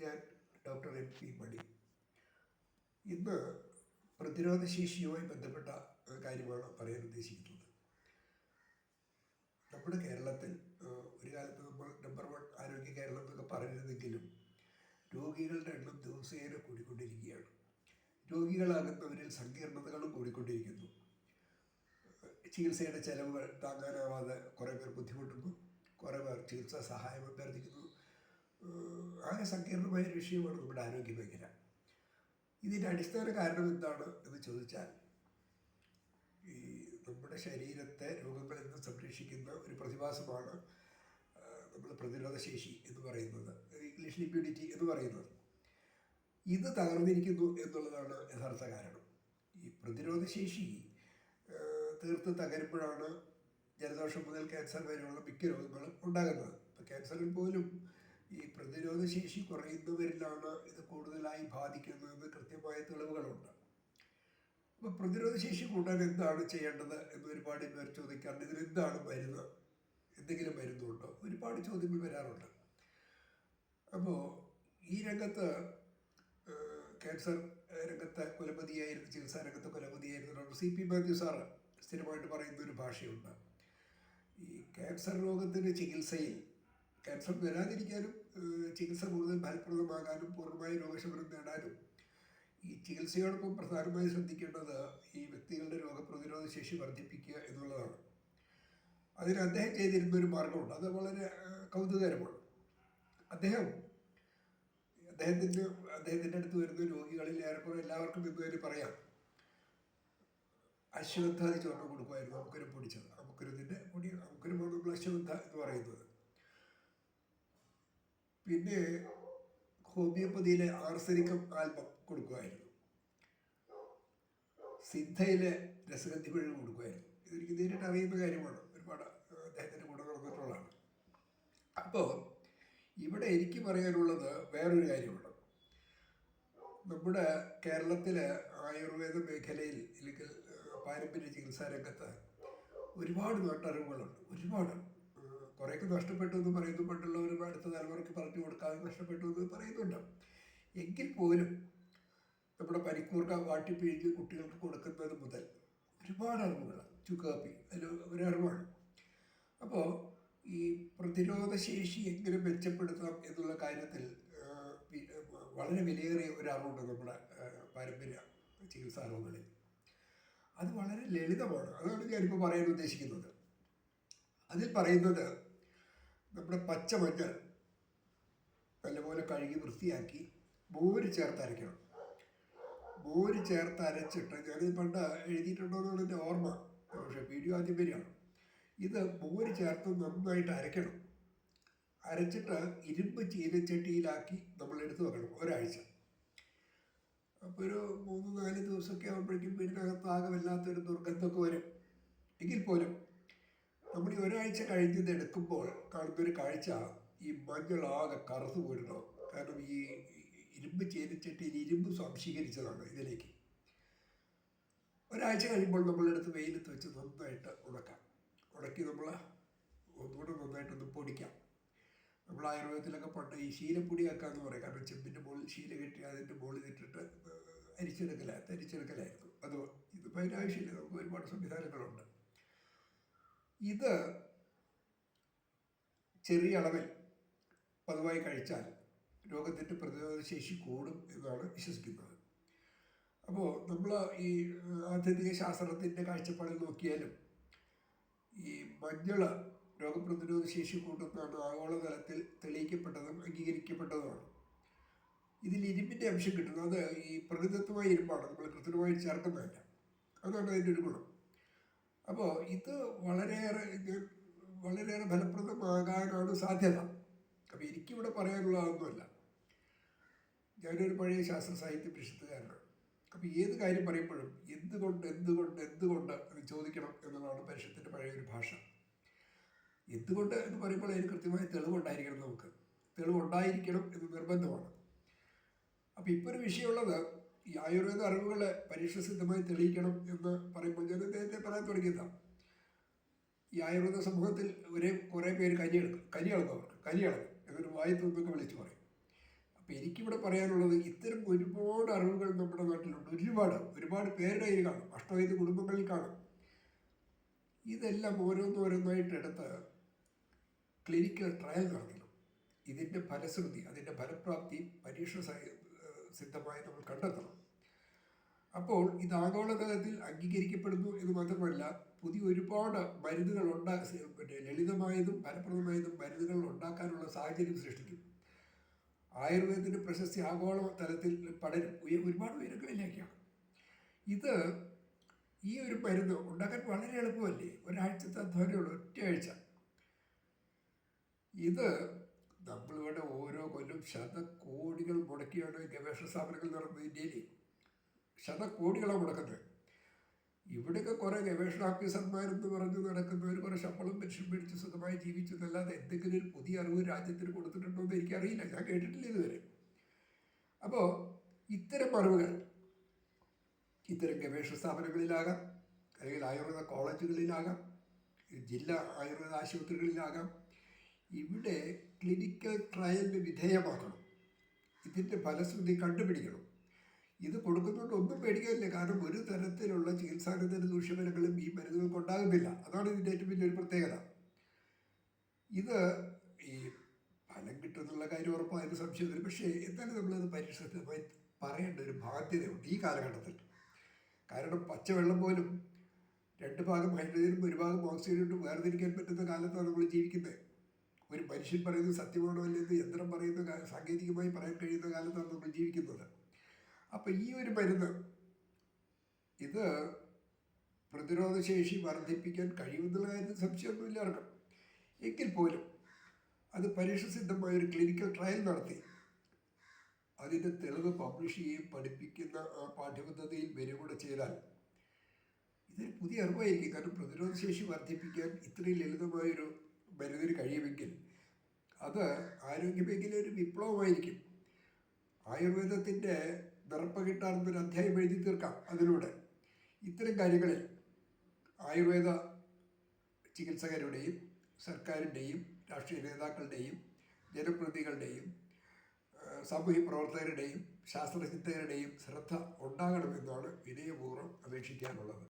ഞാൻ doctor MP മണി. ഇന്ന് പ്രതിരോധശേഷിയുമായി ബന്ധപ്പെട്ട കാര്യമാണ് പറയാൻ ഉദ്ദേശിക്കുന്നത്. നമ്മുടെ കേരളത്തിൽ ഒരു കാലത്ത് നമ്മൾ നമ്പർ 1 ആരോഗ്യ കേരളം എന്നൊക്കെ പറഞ്ഞിരുന്നെങ്കിലും രോഗികളുടെ എണ്ണം ദിവസേന കൂടിക്കൊണ്ടിരിക്കുകയാണ്. രോഗികളാകുന്നവരിൽ സങ്കീർണതകളും കൂടിക്കൊണ്ടിരിക്കുന്നു. ചികിത്സയുടെ ചെലവുകൾ താങ്ങാനാവാതെ കുറേ പേർ ബുദ്ധിമുട്ടുന്നു, കുറേ പേർ ചികിത്സാ സഹായം അഭ്യർത്ഥിക്കുന്നു. ആകെ സങ്കീർണമായൊരു വിഷയമാണ് നമ്മുടെ ആരോഗ്യ മേഖല. ഇതിൻ്റെ അടിസ്ഥാന കാരണം എന്താണ് എന്ന് ചോദിച്ചാൽ, ഈ നമ്മുടെ ശരീരത്തെ രോഗങ്ങളിൽ നിന്ന് സംരക്ഷിക്കുന്ന ഒരു പ്രതിഭാസമാണ് നമ്മൾ പ്രതിരോധശേഷി എന്ന് പറയുന്നത്, ഇംഗ്ലീഷിൽ ഇമ്മ്യൂണിറ്റി എന്ന് പറയുന്നത്. ഇത് തകർന്നിരിക്കുന്നു എന്നുള്ളതാണ് യഥാർത്ഥ കാരണം. ഈ പ്രതിരോധശേഷി തീർത്ത് തകരുമ്പോഴാണ് ജലദോഷം മുതൽ ക്യാൻസർ വരെയുള്ള മിക്ക രോഗങ്ങളും ഉണ്ടാകുന്നത്. ഇപ്പോൾ ക്യാൻസറിൽ പോലും ഈ പ്രതിരോധശേഷി കുറയുന്നവരിലാണ് ഇത് കൂടുതലായി ബാധിക്കുന്നതെന്ന് കൃത്യമായ തെളിവുകളുണ്ട്. അപ്പോൾ പ്രതിരോധശേഷി കൂട്ടാൻ എന്താണ് ചെയ്യേണ്ടത് എന്ന് ഒരുപാട് പേർ ചോദിക്കാറുണ്ട്. ഇതിനെന്താണ് മരുന്ന്, എന്തെങ്കിലും മരുന്നുണ്ടോ, ഒരുപാട് ചോദ്യങ്ങൾ വരാറുണ്ട്. അപ്പോൾ ഈ രംഗത്ത് ക്യാൻസർ രംഗത്ത് കുലപതിയായിരുന്നു, ചികിത്സാ രംഗത്ത് കുലപതിയായിരുന്നു ഡോക്ടർ CP മാത്യു സാറ് സ്ഥിരമായിട്ട് പറയുന്നൊരു ഭാഷയുണ്ട്. ഈ ക്യാൻസർ രോഗത്തിൻ്റെ ചികിത്സയിൽ ക്യാൻസർ വരാതിരിക്കാനും ചികിത്സ കൂടുതൽ ഫലപ്രദമാകാനും പൂർണ്ണമായ രോഗശമനം നേടാനും ഈ ചികിത്സയോടൊപ്പം പ്രധാനമായി ശ്രദ്ധിക്കേണ്ടത് ഈ വ്യക്തികളുടെ രോഗപ്രതിരോധ ശേഷി വർദ്ധിപ്പിക്കുക എന്നുള്ളതാണ്. അതിന് അദ്ദേഹം ചെയ്തിരുന്നൊരു മാർഗമുണ്ട്, അത് വളരെ കൗതുകകരമാണ്. അദ്ദേഹത്തിൻ്റെ അടുത്ത് വരുന്ന രോഗികളിൽ ഏറെക്കുറെ എല്ലാവർക്കും എന്ന് തന്നെ പറയാം, അശ്വത്ഥാദി ചോർണം കൊടുക്കുമായിരുന്നു. അമുക്കുരം പൊടിച്ചത്, അമുക്കുരത്തിൻ്റെ പൊടി, അമുക്കുരമാണ് നമ്മൾ അശ്വത്ഥ എന്ന് പറയുന്നത്. പിന്നെ ഹോമിയോപ്പതിയിലെ ആർസനിക്കം ആൽബം കൊടുക്കുമായിരുന്നു. സിദ്ധയിലെ രസഗന്ധി പിഴവ് കൊടുക്കുമായിരുന്നു. ഇതെനിക്ക് നേരിട്ട് അറിയുന്ന കാര്യമാണ്, ഒരുപാട് അദ്ദേഹത്തിൻ്റെ കൂടെ നടന്നിട്ടുള്ളതാണ്. അപ്പോൾ ഇവിടെ എനിക്ക് പറയാനുള്ളത് വേറൊരു കാര്യമാണ്. നമ്മുടെ കേരളത്തിലെ ആയുർവേദ മേഖലയിൽ അല്ലെങ്കിൽ പാരമ്പര്യ ചികിത്സാ രംഗത്ത് ഒരുപാട് നാട്ടറിവുകളുണ്ട്. ഒരുപാട് കുറേയൊക്കെ നഷ്ടപ്പെട്ടു എന്ന് പറയുന്നു, പണ്ടുള്ളവർ അടുത്ത തലമുറയ്ക്ക് പറഞ്ഞു കൊടുക്കാതെ നഷ്ടപ്പെട്ടു എന്ന് പറയുന്നുണ്ട്. എങ്കിൽ പോലും നമ്മുടെ പനിക്കൂർക്ക വാട്ടിപ്പിഴിഞ്ഞ് കുട്ടികൾക്ക് കൊടുക്കുന്നത് മുതൽ ഒരുപാട് അറിവുകൾ, ചുക്കാപ്പി അതിൽ ഒരറിവാണ്. അപ്പോൾ ഈ പ്രതിരോധശേഷി എങ്ങനെ മെച്ചപ്പെടുത്താം എന്നുള്ള കാര്യത്തിൽ വളരെ വിലയേറിയ ഒരു അറിവുണ്ട് നമ്മുടെ പാരമ്പര്യ ചികിത്സാ അറിവുകളിൽ. അത് വളരെ ലളിതമാണ്. അതാണ് ഞാനിപ്പോൾ പറയാൻ ഉദ്ദേശിക്കുന്നത്. അതിൽ പറയുന്നത്, നമ്മുടെ പച്ചമഞ്ഞൾ നല്ലപോലെ കഴുകി വൃത്തിയാക്കി മോര് ചേർത്ത് അരയ്ക്കണം. മോര് ചേർത്ത് അരച്ചിട്ട്, ഞാനിത് പണ്ട് എഴുതിയിട്ടുണ്ടോ എന്നാണ് എൻ്റെ ഓർമ്മ, പക്ഷേ വീഡിയോ ആദ്യം വരികയാണ്. ഇത് മോര് ചേർത്ത് നന്നായിട്ട് അരയ്ക്കണം. അരച്ചിട്ട് ഇരുമ്പ് ചീനച്ചട്ടിയിലാക്കി നമ്മൾ എടുത്തു വെക്കണം ഒരാഴ്ച. അപ്പോൾ ഒരു 3-4 ദിവസമൊക്കെ ആകുമ്പോഴേക്കും വീടിനകത്ത് ആകെ വല്ലാത്തൊരു ദുർഗന്ധമൊക്കെ വരും. എങ്കിൽ പോലും നമ്മൾ ഈ ഒരാഴ്ച കഴിഞ്ഞത് എടുക്കുമ്പോൾ കാണുന്നൊരു കാഴ്ച, ഈ മഞ്ഞളാകെ കറുത്തു പോയിട്ടുണ്ടാവും. കാരണം ഈ ഇരുമ്പ് ചീനച്ചട്ടിയിൽ ഇരുമ്പ് സംശീകരിച്ചതാണ് ഇതിലേക്ക്. ഒരാഴ്ച കഴിയുമ്പോൾ നമ്മളെടുത്ത് വെയിലത്ത് വെച്ച് നന്നായിട്ട് ഉണക്കി നമ്മൾ ഒന്നുകൂടെ നന്നായിട്ടൊന്ന് പൊടിക്കാം. നമ്മൾ ആയുർവേദത്തിലൊക്കെ പണ്ട് ഈ ശീലപ്പൊടിയാക്കാന്ന് പറയും. കാരണം ചെമ്പിൻ്റെ മുകളിൽ ശീല കെട്ടി അതിൻ്റെ മുകളിൽ ഇട്ടിട്ട് തരിച്ചെടുക്കലായിരുന്നു. അത് ഇതിപ്പോൾ അതിൻ്റെ ആവശ്യമില്ല, നമുക്ക് ഒരുപാട് സംവിധാനങ്ങളുണ്ട്. ഇത് ചെറിയ അളവിൽ പതിവായി കഴിച്ചാൽ രോഗത്തിൻ്റെ പ്രതിരോധശേഷി കൂടും എന്നാണ് വിശ്വസിക്കുന്നത്. അപ്പോൾ നമ്മൾ ഈ ആധുനിക ശാസ്ത്രത്തിൻ്റെ കാഴ്ചപ്പാടിൽ നോക്കിയാലും ഈ മഞ്ഞൾ രോഗപ്രതിരോധ ശേഷി കൂട്ടുന്നതാണ് ആഗോളതലത്തിൽ തെളിയിക്കപ്പെട്ടതും അംഗീകരിക്കപ്പെട്ടതുമാണ്. ഇതിൽ ഇരുമ്പിൻ്റെ അംശം കിട്ടുന്നത് ഈ പ്രകൃതിദത്തമായ ഇരുമ്പാണ്, നമ്മൾ കൃത്രിമമായി ചേർക്കുന്നതല്ല. അതാണ് അതിൻ്റെ ഒരു ഗുണം. അപ്പോൾ ഇത് വളരെയേറെ ഫലപ്രദമാകാനാണ് സാധ്യത. അപ്പോൾ എനിക്കിവിടെ പറയാനുള്ളതൊന്നുമല്ല, ഞാനൊരു പഴയ ശാസ്ത്ര സാഹിത്യ പരിഷത്തുകാരനാണ്. അപ്പോൾ ഏത് കാര്യം പറയുമ്പോഴും എന്തുകൊണ്ട് എന്ന് ചോദിക്കണം എന്നുള്ളതാണ് പരിഷത്തിൻ്റെ പഴയൊരു ഭാഷ. എന്തുകൊണ്ട് എന്ന് പറയുമ്പോൾ അതിന് കൃത്യമായ തെളിവുണ്ടായിരിക്കണം. നമുക്ക് തെളിവുണ്ടായിരിക്കണം എന്ന് നിർബന്ധമാണ്. അപ്പോൾ ഇപ്പോൾ ഒരു വിഷയമുള്ളത്, ഈ ആയുർവേദ അറിവുകളെ പരീക്ഷണസിദ്ധമായി തെളിയിക്കണം എന്ന് പറയുമ്പോൾ ഞാൻ നേരത്തെ പറയാൻ തുടങ്ങിയതാണ്. ഈ ആയുർവേദ സമൂഹത്തിൽ കുറേ പേര് കലിയിളക്കും എന്നൊരു വായത്തൊന്നൊക്കെ വിളിച്ചു പറയും. അപ്പോൾ എനിക്കിവിടെ പറയാനുള്ളത് ഇത്തരം ഒരുപാട് അറിവുകൾ നമ്മുടെ നാട്ടിലുണ്ട്. ഒരുപാട് പേരുടെ കയ്യിൽ കാണും, അഷ്ടവൈദ്യ കുടുംബങ്ങളിൽ കാണും. ഇതെല്ലാം ഓരോന്നോരോന്നായിട്ട് എടുത്ത് ക്ലിനിക്കൽ ട്രയൽ നടത്തണം. ഇതിൻ്റെ ഫലശ്രുതി, അതിൻ്റെ ഫലപ്രാപ്തി സിദ്ധമായി നമ്മൾ കണ്ടെത്തണം. അപ്പോൾ ഇത് ആഗോളതലത്തിൽ അംഗീകരിക്കപ്പെടുന്നു എന്ന് മാത്രമല്ല, പുതിയ ഒരുപാട് മരുന്നുകൾ ലളിതമായതും ഫലപ്രദമായതും മരുന്നുകൾ ഉണ്ടാക്കാനുള്ള സാഹചര്യം സൃഷ്ടിക്കും. ആയുർവേദത്തിൻ്റെ പ്രശസ്തി ആഗോള തലത്തിൽ ഒരുപാട് ഉയരങ്ങളിലേക്കാണ്. ഈ ഒരു മരുന്ന് ഉണ്ടാക്കാൻ വളരെ എളുപ്പമല്ലേ, ഒരാഴ്ചത്തെ അധ്വാനമുള്ളൂ, ഒറ്റയാഴ്ച. ഇത് നമ്മളിവിടെ ഓരോ കൊല്ലം ശതകോടികൾ മുടക്കിയാണ് ഗവേഷണ സ്ഥാപനങ്ങൾ നടന്നത്. ഇന്ത്യയിൽ ശതകോടികളാണ് മുടക്കുന്നത്. ഇവിടെയൊക്കെ കുറേ ഗവേഷണ ഓഫീസർമാരെന്ന് പറഞ്ഞ് നടക്കുന്നവർ കുറേ ശമ്പളം പെൻഷൻ മേടിച്ച് സുഖമായി ജീവിച്ചു എന്നല്ലാതെ എന്തെങ്കിലും ഒരു പുതിയ അറിവ് രാജ്യത്തിന് കൊടുത്തിട്ടുണ്ടോ എന്ന് എനിക്കറിയില്ല, ഞാൻ കേട്ടിട്ടില്ല ഇതുവരെ. അപ്പോൾ ഇത്തരം അറിവുകൾ ഇത്തരം ഗവേഷണ സ്ഥാപനങ്ങളിലാകാം, അല്ലെങ്കിൽ ആയുർവേദ കോളേജുകളിലാകാം, ജില്ലാ ആയുർവേദ ആശുപത്രികളിലാകാം. ഇവിടെ ക്ലിനിക്കൽ ട്രയലിന് വിധേയമാക്കണം. ഇതിൻ്റെ ഫലശ്രുതി കണ്ടുപിടിക്കണം. ഇത് കൊടുക്കുന്നതുകൊണ്ട് ഒന്നും പേടിക്കാനില്ല. കാരണം ഒരു തരത്തിലുള്ള ചികിത്സാനന്തര ദൂഷ്യഫലങ്ങളും ഈ മരുന്നുകൾക്ക് ഉണ്ടാകുന്നില്ല. അതാണ് ഇതിൻ്റെ ഏറ്റവും വലിയൊരു പ്രത്യേകത. ഇത് ഈ ഫലം കിട്ടുന്നുള്ള കാര്യം ഉറപ്പായത് സംശയമില്ല. പക്ഷേ എന്നാലും നമ്മളത് പരിശുദ്ധമായി പറയേണ്ട ഒരു ബാധ്യതയുണ്ട് ഈ കാലഘട്ടത്തിൽ. കാരണം പച്ചവെള്ളം പോലും 2 ഭാഗം ഹൈഡ്രജനും 1 ഭാഗം ഓക്സിജനും വേർതിരിക്കാൻ പറ്റുന്ന കാലത്താണ് നമ്മൾ ജീവിക്കുന്നത്. ഒരു മനുഷ്യൻ പറയുന്നത് സത്യമാണോ അല്ലെന്ന് യന്ത്രം പറയുന്ന, സാങ്കേതികമായി പറയാൻ കഴിയുന്ന കാലത്താണ് നമ്മൾ ജീവിക്കുന്നത്. അപ്പോൾ ഈ ഒരു മരുന്ന് ഇത് പ്രതിരോധശേഷി വർദ്ധിപ്പിക്കാൻ കഴിയുമെന്നുള്ള കാര്യത്തിൽ സംശയമൊന്നുമില്ല ആർക്കും. എങ്കിൽ പോലും അത് പരീക്ഷസിദ്ധമായ ഒരു ക്ലിനിക്കൽ ട്രയൽ നടത്തി അതിൻ്റെ തെളിവ് പബ്ലിഷ് ചെയ്യുകയും പഠിപ്പിക്കുന്ന ആ പാഠ്യപദ്ധതിയിൽ വരികൂടെ ചെയ്താൽ ഇതൊരു പുതിയ അറിവായിരിക്കും. കാരണം പ്രതിരോധശേഷി വർദ്ധിപ്പിക്കാൻ ഇത്രയും ലളിതമായൊരു മരുന്നിന് കഴിയുമെങ്കിൽ അത് ആരോഗ്യമേഖലയിൽ ഒരു വിപ്ലവമായിരിക്കും. ആയുർവേദത്തിൻ്റെ നിറപ്പകിട്ടാർന്നൊരു അധ്യായം എഴുതി തീർക്കാം അതിലൂടെ. ഇത്തരം കാര്യങ്ങളിൽ ആയുർവേദ ചികിത്സകരുടെയും സർക്കാരിൻ്റെയും രാഷ്ട്രീയ നേതാക്കളുടെയും ജനപ്രതിനിധികളുടെയും സാമൂഹ്യ പ്രവർത്തകരുടെയും ശാസ്ത്രചിന്തകരുടെയും ശ്രദ്ധ ഉണ്ടാകണമെന്നാണ് വിനയപൂർവ്വം അപേക്ഷിക്കാനുള്ളത്.